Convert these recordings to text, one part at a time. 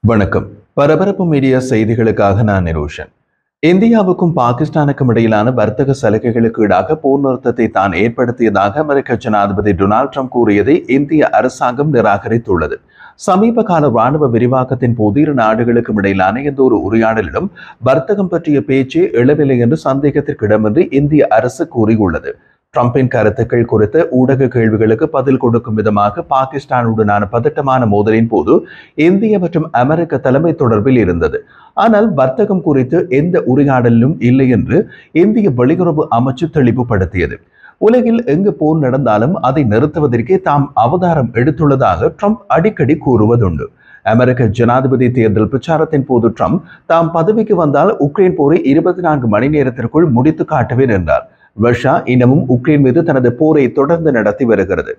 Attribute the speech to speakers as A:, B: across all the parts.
A: வணக்கம். பரபரப்பு மீடியா செய்திகளுக்காக நான் நிரோஷன். இந்தியாவுக்கும் பாகிஸ்தானுக்கும் இடையிலான வர்த்தக சலுகைகளுக்கு ஈடாக போர் நிறுத்தத்தை தான் ஏற்படுத்தியதாக அமெரிக்க ஜனாதிபதி டொனால்ட் ட்ரம்ப் கூறியதை இந்திய அரசாங்கம் நிராகரித்துள்ளது. சமீப கால ராணுவ விரிவாக்கத்தின் போது இரு நாடுகளுக்கும் இடையிலான எந்த ஒரு உரையாடலிலும் வர்த்தகம் பற்றிய பேச்சே எழவில்லை என்று சந்தேகத்திற்கிடமின்றி இந்திய அரசு கூறியுள்ளது. ட்ரம்பின் கருத்துக்கள் குறித்த ஊடக கேள்விகளுக்கு பதில் கொடுக்கும் விதமாக பாகிஸ்தானுடனான பதட்டமான மோதலின் போது இந்திய மற்றும் அமெரிக்க தலைமை தொடர்பில் இருந்தது. ஆனால் வர்த்தகம் குறித்து எந்த உரையாடலும் இல்லை என்று இந்திய வெளியுறவு அமைச்சு தெளிவுபடுத்தியது. உலகில் எங்கு போர் நடந்தாலும் அதை நிறுத்துவதற்கே தாம் அவதாரம் எடுத்துள்ளதாக ட்ரம்ப் அடிக்கடி கூறுவதுண்டு. அமெரிக்க ஜனாதிபதி தேர்தல் பிரச்சாரத்தின் போது ட்ரம்ப் தாம் பதவிக்கு வந்தால் உக்ரைன் போரை 24 மணி நேரத்திற்குள் முடித்து காட்டுவேன் என்றார். ரஷ்யா இன்னமும் உக்ரைன் மீது தனது போரை தொடர்ந்து நடத்தி வருகிறது.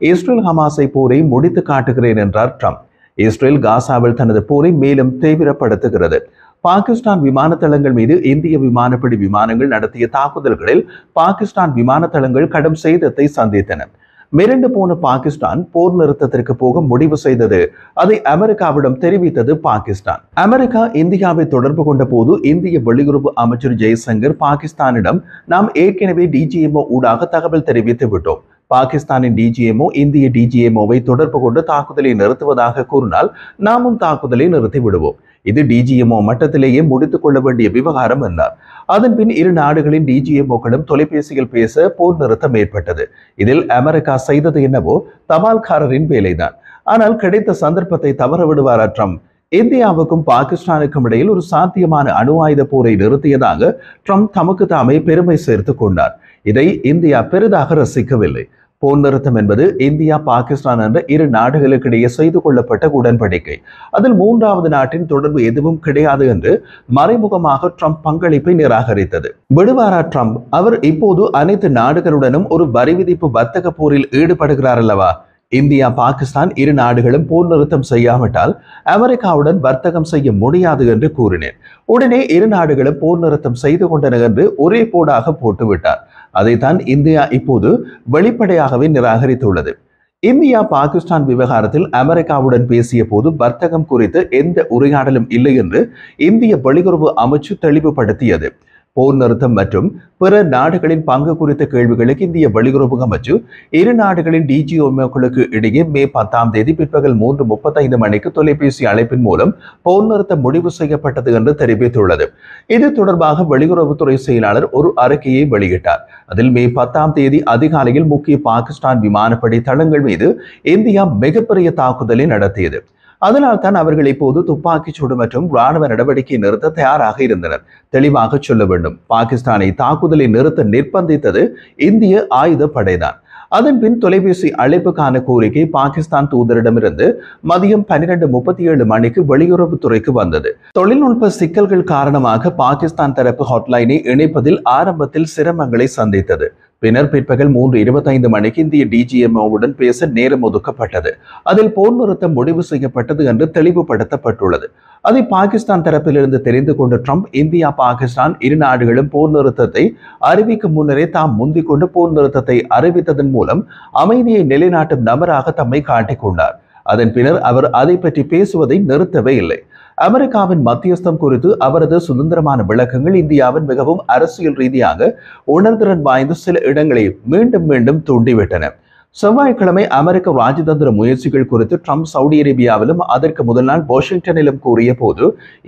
A: இஸ்ரேல் ஹமாஸை போரை முடித்து காட்டுகிறேன் என்றார் ட்ரம்ப். இஸ்ரேல் காசாவில் தனது போரை மேலும் தீவிரப்படுத்துகிறது. பாகிஸ்தான் விமான தளங்கள் மீது இந்திய விமானப்படை விமானங்கள் நடத்திய தாக்குதல்களில் பாகிஸ்தான் விமான தளங்கள் கடும் சேதத்தை சந்தித்தன. மிரண்டு போன பாகிஸ்தான் போர் நிறுத்தத்திற்கு போக முடிவு செய்தது. அதை அமெரிக்காவிடம் தெரிவித்தது பாகிஸ்தான். அமெரிக்கா இந்தியாவை தொடர்பு கொண்ட போது இந்திய வெளியுறவு அமைச்சர் ஜெய்சங்கர் பாகிஸ்தானிடம் நாம் ஏற்கனவே டிஜிஎம்ஓ ஊடாக தகவல் தெரிவித்து விட்டோம். பாகிஸ்தானின் டிஜிஎம்ஓ இந்திய டிஜிஎம்ஓவை தொடர்பு கொண்டு தாக்குதலை நிறுத்துவதாக கூறினால் நாமும் தாக்குதலை நிறுத்தி விடுவோம். இது டிஜிஎம்ஓ மட்டத்திலேயே முடித்துக் கொள்ள வேண்டிய விவகாரம் என்றார். அதன்பின் இரு நாடுகளின் டிஜிஎம்ஓக்களும் தொலைபேசியில் பேச போர் நிறுத்தம் ஏற்பட்டது. இதில் அமெரிக்கா செய்தது என்னவோ தபால்காரரின் வேலைதான். ஆனால் கிடைத்த சந்தர்ப்பத்தை தவற விடுவாரா ட்ரம்ப்? இந்தியாவுக்கும் பாகிஸ்தானுக்கும் இடையில் ஒரு சாத்தியமான அணு ஆயுத போரை நிறுத்தியதாக ட்ரம்ப் தமக்கு தாமே பெருமை சேர்த்து கொண்டார். இதை இந்தியா பெரிதாக ரசிக்கவில்லை. போர் நிறுத்தம் என்பது இந்தியா பாகிஸ்தான் என்ற இரு நாடுகளுக்கிடையே செய்து கொள்ளப்பட்ட உடன்படிக்கை. அதில் மூன்றாவது நாட்டின் தொடர்பு எதுவும் கிடையாது என்று மறைமுகமாக ட்ரம்ப் பங்களிப்பை நிராகரித்தது. விடுவாரா ட்ரம்ப்? அவர் இப்போது அனைத்து நாடுகளுடனும் ஒரு வரி விதிப்பு வர்த்தக போரில் ஈடுபடுகிறார் அல்லவா? இந்தியா பாகிஸ்தான் இரு நாடுகளும் போர் நிறுத்தம் செய்யாவிட்டால் அமெரிக்காவுடன் வர்த்தகம் செய்ய முடியாது என்று கூறினேன். உடனே இரு நாடுகளும் போர் நிறுத்தம் செய்து கொண்டன என்று ஒரே போடாக போட்டுவிட்டார். அதைத்தான் இந்தியா இப்போது வெளிப்படையாகவே நிராகரித்துள்ளது. இந்தியா பாகிஸ்தான் விவகாரத்தில் அமெரிக்காவுடன் பேசிய போது வர்த்தகம் குறித்து எந்த உரையாடலும் இல்லை என்று இந்திய வெளியுறவு அமைச்சு தெளிவுபடுத்தியது. போர் நிறுத்தம் மற்றும் பிற நாடுகளின் பங்கு குறித்த கேள்விகளுக்கு இந்திய வெளியுறவு அமைச்சு இரு நாடுகளின் டிஜிஎம்ஓக்களுக்கு இடையே மே 10 பிற்பகல் 3:35 மணிக்கு தொலைபேசி அழைப்பின் மூலம் போர் நிறுத்தம் முடிவு செய்யப்பட்டது என்று தெரிவித்துள்ளது. இது தொடர்பாக வெளியுறவுத்துறை செயலாளர் ஒரு அறிக்கையை வெளியிட்டார். அதில் மே 10 அதிகாலையில் முக்கிய பாகிஸ்தான் விமானப்படை தளங்கள் மீது இந்தியா மிகப்பெரிய தாக்குதலை நடத்தியது. அதனால் தான் அவர்கள் இப்போது துப்பாக்கிச் சூடு மற்றும் ராணுவ நடவடிக்கை நிறுத்த தயாராக இருந்தனர். தெளிவாக சொல்ல வேண்டும், பாகிஸ்தானை தாக்குதலை நிறுத்த நிர்பந்தித்தது இந்திய ஆயுத படைதான். அதன் பின் தொலைபேசி அழைப்புக்கான கோரிக்கை பாகிஸ்தான் தூதரிடமிருந்து மதியம் 12:37 மணிக்கு வெளியுறவுத்துறைக்கு வந்தது. தொழில்நுட்ப சிக்கல்கள் காரணமாக பாகிஸ்தான் தரப்பு ஹாட்லைனை இணைப்பதில் ஆரம்பத்தில் சிரமங்களை சந்தித்தது. பின்னர் பிற்பகல் 3:25 மணிக்கு இந்திய டிஜிஎம்ஓவுடன் பேச நேரம் ஒதுக்கப்பட்டது. அதில் போர் நிறுத்தம் முடிவு செய்யப்பட்டது என்று தெளிவுபடுத்தப்பட்டுள்ளது. அதை பாகிஸ்தான் தரப்பிலிருந்து தெரிந்து கொண்ட ட்ரம்ப் இந்தியா பாகிஸ்தான் இரு நாடுகளும் போர் நிறுத்தத்தை அறிவிக்கும் முன்னரே தாம் முந்திக் கொண்டு போர் நிறுத்தத்தை அறிவித்ததன் மூலம் அமைதியை நிலைநாட்டும் நபராக தம்மை காட்டிக் கொண்டார். அதன் பின்னர் அவர் அதை பற்றி பேசுவதை நிறுத்தவே இல்லை. அமெரிக்காவின் மத்தியஸ்தம் குறித்து அவரது சுதந்திரமான விளக்கங்கள் இந்தியாவின் மிகவும் அரசியல் ரீதியாக உணர்திறன் வாய்ந்த சில இடங்களை மீண்டும் மீண்டும் தூண்டிவிட்டன. செவ்வாய்க்கிழமை அமெரிக்க ராஜதந்திர முயற்சிகள் குறித்து ட்ரம்ப் சவுதி அரேபியாவிலும் அதற்கு முதல் நாள் வாஷிங்டனிலும் கூறிய போது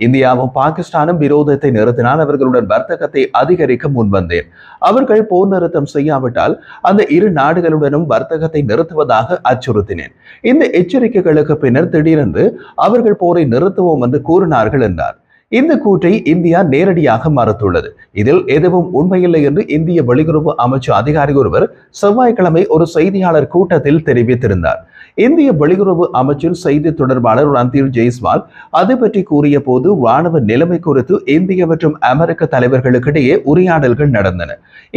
A: இந்தியாவும் பாகிஸ்தானும் விரோதத்தை நிறுத்தினால் அவர்களுடன் வர்த்தகத்தை அதிகரிக்க முன்வந்தேன். அவர்கள் போர் நிறுத்தம் செய்யாவிட்டால் அந்த இரு நாடுகளுடனும் வர்த்தகத்தை நிறுத்துவதாக அச்சுறுத்தினேன். இந்த எச்சரிக்கைகளுக்கு பின்னர் திடீரென்று அவர்கள் போரை நிறுத்துவோம் என்று கூறினார்கள் என்றார். இந்த கூற்றை இந்தியா நேரடியாக மறுத்துள்ளது. இதில் எதுவும் உண்மையில்லை என்று இந்திய வெளியுறவு அமைச்சு அதிகாரி ஒருவர் செவ்வாய்க்கிழமை ஒரு செய்தியாளர் கூட்டத்தில் தெரிவித்திருந்தார். இந்திய வெளியுறவு அமைச்சின் செய்தி தொடர்பாளர் ரந்தீர் ஜெய்ஸ்வால் அது பற்றி கூறிய போது ராணுவ நிலைமை குறித்து இந்திய மற்றும் அமெரிக்க தலைவர்களுக்கிடையே உரையாடல்கள் நடந்தன.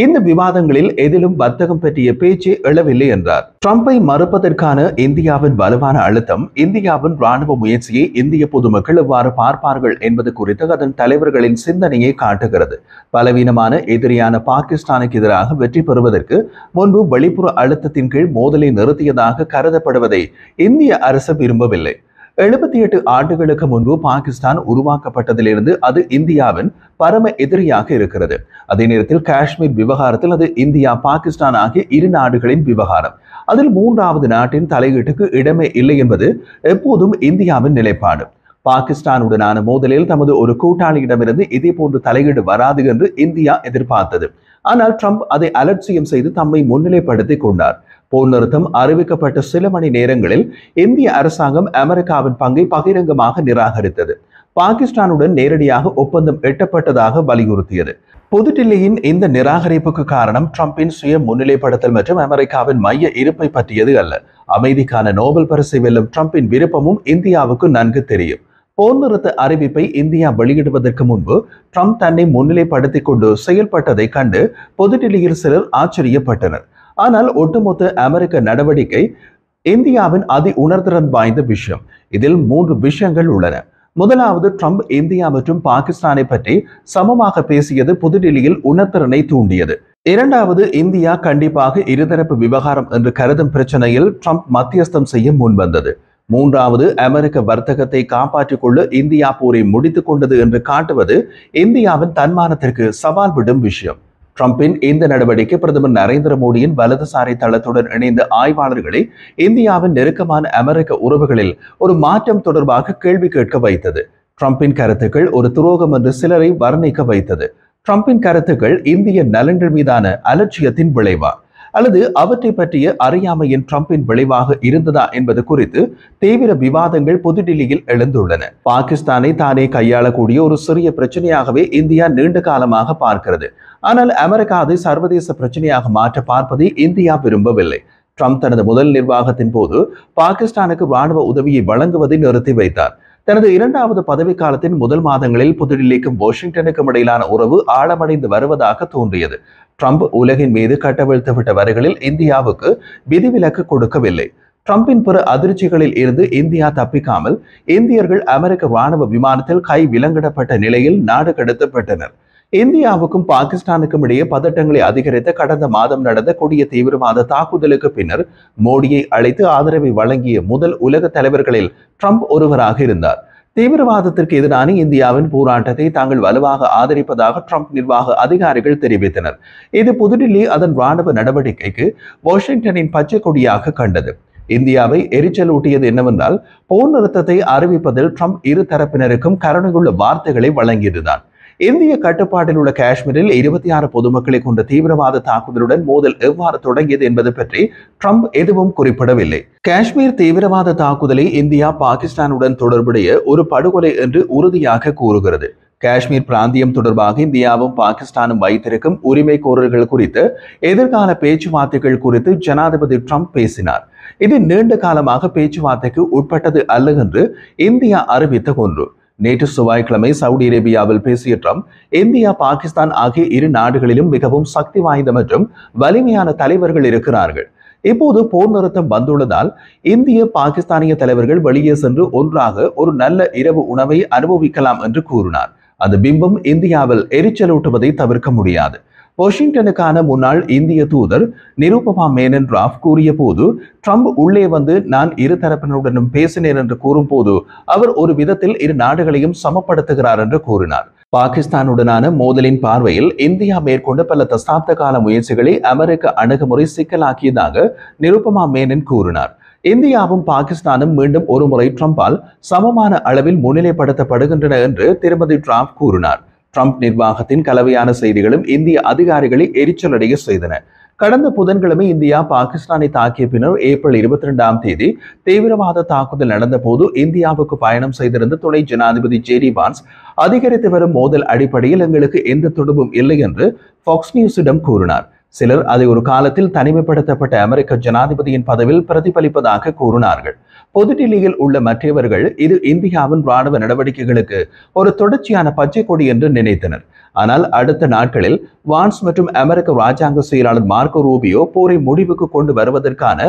A: இந்த விவாதங்களில் எதிலும் வர்த்தகம் பற்றிய பேச்சு எழவில்லை என்றார். ட்ரம்பை மறுப்பதற்கான இந்தியாவின் வலுவான அழுத்தம் இந்தியாவின் ராணுவ முயற்சியை இந்திய பொதுமக்கள் எவ்வாறு பார்ப்பார்கள் என்பது குறித்து அதன் தலைவர்களின் சிந்தனையை காட்டுகிறது. பலவீனமான எதிரியான பாகிஸ்தானுக்கு எதிராக வெற்றி பெறுவதற்கு முன்பு வெளிப்புற அழுத்தத்தின் கீழ் மோதலை நிறுத்தியதாக கருதப்படுவதை இந்திய அரசு விரும்பவில்லை. 78 ஆண்டுகளுக்கு முன்பு பாகிஸ்தான் உருவாக்கப்பட்டதிலிருந்து அது இந்தியாவின் பரம எதிரியாக இருக்கிறது. அதே நேரத்தில் காஷ்மீர் விவகாரத்தில் அது இந்தியா பாகிஸ்தான் ஆகிய இரு நாடுகளின் விவகாரம். அதில் மூன்றாவது நாட்டின் தலையீட்டுக்கு இடமே இல்லை என்பது எப்போதும் இந்தியாவின் நிலைப்பாடு. பாகிஸ்தானுடனான மோதலில் தமது ஒரு கூட்டாளியிடமிருந்து இதே போன்று தலையீடு வராது என்று இந்தியா எதிர்பார்த்தது. ஆனால் ட்ரம்ப் அதை அலட்சியம் செய்து தம்மை முன்னிலைப்படுத்திக் கொண்டார். போர் நிறுத்தம் அறிவிக்கப்பட்ட சில மணி நேரங்களில் இந்திய அரசாங்கம் அமெரிக்காவின் பங்கை பகிரங்கமாக நிராகரித்தது. பாகிஸ்தானுடன் நேரடியாக ஒப்பந்தம் எட்டப்பட்டதாக வலியுறுத்தியது. புதுடில்லியின் இந்த நிராகரிப்புக்கு காரணம் ட்ரம்பின் சுய முன்னிலைப்படுத்தல் மற்றும் அமெரிக்காவின் மைய இருப்பை பற்றியது அல்ல. அமைதிக்கான நோபல் பரிசை வெல்லும் ட்ரம்பின் விருப்பமும் இந்தியாவுக்கு நன்கு தெரியும். போர் நிறுத்த அறிவிப்பை இந்தியா வெளியிடுவதற்கு முன்பு ட்ரம்ப் தன்னை முன்னிலைப்படுத்திக் கொண்டு செயல்பட்டதை கண்டு புதுடில்லியில் சிலர் ஆச்சரியப்பட்டனர். ஆனால் ஒட்டுமொத்த அமெரிக்க நடவடிக்கை இந்தியாவின் அதி உணர்திறன் வாய்ந்த விஷயம். இதில் 3 விஷயங்கள் உள்ளன. முதலாவது, ட்ரம்ப் இந்தியா மற்றும் பாகிஸ்தானை பற்றி சமமாக பேசியது புதுடில்லியில் உணர்திறனை தூண்டியது. இரண்டாவது, இந்தியா கண்டிப்பாக இருதரப்பு விவகாரம் என்று கருதும் பிரச்சனையில் ட்ரம்ப் மத்தியஸ்தம் செய்ய முன்வந்தது. மூன்றாவது, அமெரிக்க வர்த்தகத்தை காப்பாற்றிக் கொள்ள இந்தியா போரை முடித்துக் கொண்டது என்று காட்டுவது இந்தியாவின் தன்மானத்திற்கு சவால் விடும் விஷயம். ட்ரம்பின் இந்த நடவடிக்கை பிரதமர் நரேந்திர மோடியின் வலதுசாரி தளத்துடன் இணைந்த ஆய்வாளர்களை இந்தியாவின் நெருக்கமான அமெரிக்க உறவுகளில் ஒரு மாற்றம் தொடர்பாக கேள்வி கேட்க வைத்தது. ட்ரம்பின் கருத்துக்கள் ஒரு துரோகம் என்று சிலரை வர்ணிக்க வைத்தது. ட்ரம்பின் கருத்துக்கள் இந்திய நலன்கள் மீதான அலட்சியத்தின் விளைவா அல்லது அவற்றை பற்றிய அறியாமையின் ட்ரம்பின் விளைவாக இருந்ததா என்பது குறித்து தீவிர விவாதங்கள் புதுடில்லியில் எழுந்துள்ளன. பாகிஸ்தானை தானே கையாளக்கூடிய ஒரு சிறிய பிரச்சனையாகவே இந்தியா நீண்ட காலமாக பார்க்கிறது. ஆனால் அமெரிக்கா அதை சர்வதேச பிரச்சனையாக மாற்ற பார்ப்பதை இந்தியா விரும்பவில்லை. ட்ரம்ப் தனது முதல் நிர்வாகத்தின் போது பாகிஸ்தானுக்கு ராணுவ உதவியை வழங்குவதை நிறுத்தி வைத்தார். தனது 2வது பதவிக்காலத்தின் முதல் மாதங்களில் புதுடில்லிக்கும் வாஷிங்டனுக்கும் இடையிலான உறவு ஆழமடைந்து வருவதாக தோன்றியது. ட்ரம்ப் உலகின் மீது கட்டவிழ்த்துவிட்ட வரிகளில் இந்தியாவுக்கு விதிவிலக்கு கொடுக்கவில்லை. ட்ரம்பின் பிற அதிர்ச்சிகளில் இருந்து இந்தியா தப்பிக்காமல் இந்தியர்கள் அமெரிக்க ராணுவ விமானத்தில் கை விலங்கிடப்பட்ட நிலையில் நாடு கடத்தப்பட்டனர். இந்தியாவுக்கும் பாகிஸ்தானுக்கும் இடையே பதட்டங்களை அதிகரித்த கடந்த மாதம் நடந்த கொடிய தீவிரவாத தாக்குதலுக்கு பின்னர் மோடியை அழைத்து ஆதரவை வழங்கிய முதல் உலக தலைவர்களில் ட்ரம்ப் ஒருவராக இருந்தார். தீவிரவாதத்திற்கு எதிரான இந்தியாவின் போராட்டத்தை தாங்கள் வலுவாக ஆதரிப்பதாக ட்ரம்ப் நிர்வாக அதிகாரிகள் தெரிவித்தனர். இது புதுடில்லி அதன் ராணுவ நடவடிக்கைக்கு வாஷிங்டனின் பச்சை கொடியாக கண்டது. இந்தியாவை எரிச்சலூட்டியது என்னவென்றால், போர் நிறுத்தத்தை அறிவிப்பதில் ட்ரம்ப் இரு தரப்பினருக்கும் கருணையுள்ள வார்த்தைகளை வழங்கியதுதான். இந்திய கட்டுப்பாட்டில் உள்ள காஷ்மீரில் 26 பொதுமக்களை கொண்ட தீவிரவாத தாக்குதலுடன் மோதல் எவ்வாறு தொடங்கியது என்பது பற்றி ட்ரம்ப் எதுவும் குறிப்பிடவில்லை. காஷ்மீர் தீவிரவாத தாக்குதலை இந்தியா பாகிஸ்தானுடன் தொடர்புடைய ஒரு படுகொலை என்று உறுதியாக கூறுகிறது. காஷ்மீர் பிராந்தியம் தொடர்பாக இந்தியாவும் பாகிஸ்தானும் வைத்திருக்கும் உரிமை கோரல்கள் குறித்து எதிர்கால பேச்சுவார்த்தைகள் குறித்து ஜனாதிபதி ட்ரம்ப் பேசினார். இது நீண்ட காலமாக பேச்சுவார்த்தைக்கு உட்பட்டது அல்ல என்று இந்தியா அறிவித்த ஒன்று. நேற்று செவ்வாய்க்கிழமை சவுதி அரேபியாவில் பேசிய ட்ரம்ப், இந்தியா பாகிஸ்தான் ஆகிய இரு நாடுகளிலும் மிகவும் சக்தி வாய்ந்த மற்றும் வலிமையான தலைவர்கள் இருக்கிறார்கள். இப்போது போர் நிறுத்தம் வந்துள்ளதால் இந்திய பாகிஸ்தானிய தலைவர்கள் வெளியே சென்று ஒன்றாக ஒரு நல்ல இரவு உணவை அனுபவிக்கலாம் என்று கூறினார். அந்த பிம்பம் இந்தியாவில் எரிச்சலூட்டுவதை தவிர்க்க முடியாது. வாஷிங்டனுக்கான முன்னாள் இந்திய தூதர் நிருபமா மேனன் ராவ் கூறிய போது, ட்ரம்ப் உள்ளே வந்து நான் இரு தரப்பினருடனும் பேசினேன் என்று கூறும் போது அவர் ஒரு விதத்தில் இரு நாடுகளையும் சமப்படுத்துகிறார் என்று கூறினார். பாகிஸ்தானுடனான மோதலின் பார்வையில் இந்தியா மேற்கொண்ட பல தசாப்த கால முயற்சிகளை அமெரிக்க அணுகுமுறை சிக்கலாக்கியதாக நிருபமா மேனன் கூறினார். இந்தியாவும் பாகிஸ்தானும் மீண்டும் ஒருமுறை ட்ரம்பால் சமமான அளவில் முன்னிலைப்படுத்தப்படுகின்றன என்று திருமதி டிராம்ப் கூறினார். ட்ரம்ப் நிர்வாகத்தின் கலவையான செய்திகளும் இந்திய அதிகாரிகளை எரிச்சலடைய செய்தன. கடந்த புதன்கிழமை இந்தியா பாகிஸ்தானை தாக்கிய பின்னர் ஏப்ரல் 22ஆம் தேதி தீவிரவாத தாக்குதல் நடந்த போது இந்தியாவுக்கு பயணம் செய்திருந்த துணை ஜனாதிபதி ஜேடி வான்ஸ், அதிகரித்து வரும் மோதல் அடிப்படையில் எங்களுக்கு எந்த தொடர்பும் இல்லை என்று ஃபாக்ஸ் நியூஸிடம் கூறினார். சிலர் அதை ஒரு காலத்தில் தனிமைப்படுத்தப்பட்ட அமெரிக்க ஜனாதிபதியின் பதவியில் பிரதிபலிப்பதாக கூறினார்கள். புதுடில்லியில் உள்ள மற்றவர்கள் இது இந்தியாவின் ராணுவ நடவடிக்கைகளுக்கு ஒரு தொடர்ச்சியான பச்சை கொடி என்று நினைத்தனர். ஆனால் அடுத்த நாட்களில் வான்ஸ் மற்றும் அமெரிக்க ராஜாங்க செயலாளர் மார்க்கோ ரூபியோ போரை முடிவுக்கு கொண்டு வருவதற்கான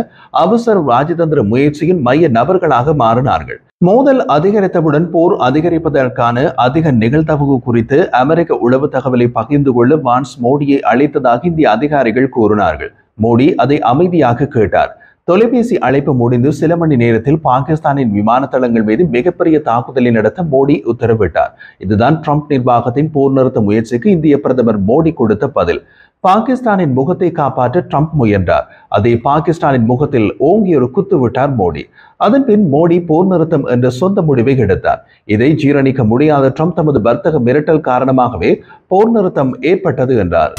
A: அவசர ராஜதந்திர முயற்சியின் மைய நபர்களாக மாறினார்கள். மோதல் அதிகரித்தவுடன் போர் அதிகரிப்பதற்கான அதிக நிகழ்தகவு குறித்து அமெரிக்க உளவு தகவலை பகிர்ந்து கொள்ள வான்ஸ் மோடியை அழைத்ததாக இந்திய அதிகாரிகள் கூறினார்கள். மோடி அதை அமைதியாக கேட்டார். தொலைபேசி அழைப்பு முடிந்து சில மணி நேரத்தில் பாகிஸ்தானின் விமான தளங்கள் மீது மிகப்பெரிய தாக்குதலை நடத்த மோடி உத்தரவிட்டார். இதுதான் ட்ரம்ப் நிர்வாகத்தின் போர் நிறுத்த முயற்சிக்கு இந்திய பிரதமர் மோடி கொடுத்த பதில். பாகிஸ்தானின் முகத்தை காப்பாற்ற ட்ரம்ப் முயன்றார். அதே பாகிஸ்தானின் முகத்தில் ஓங்கி ஒரு குத்து விட்டார் மோடி. அதன் பின் மோடி போர் நிறுத்தம் என்ற சொந்த முடிவை எடுத்தார். இதை ஜீரணிக்க முடியாத ட்ரம்ப் தமது வர்த்தக மிரட்டல் காரணமாகவே போர் நிறுத்தம் ஏற்பட்டது என்றார்.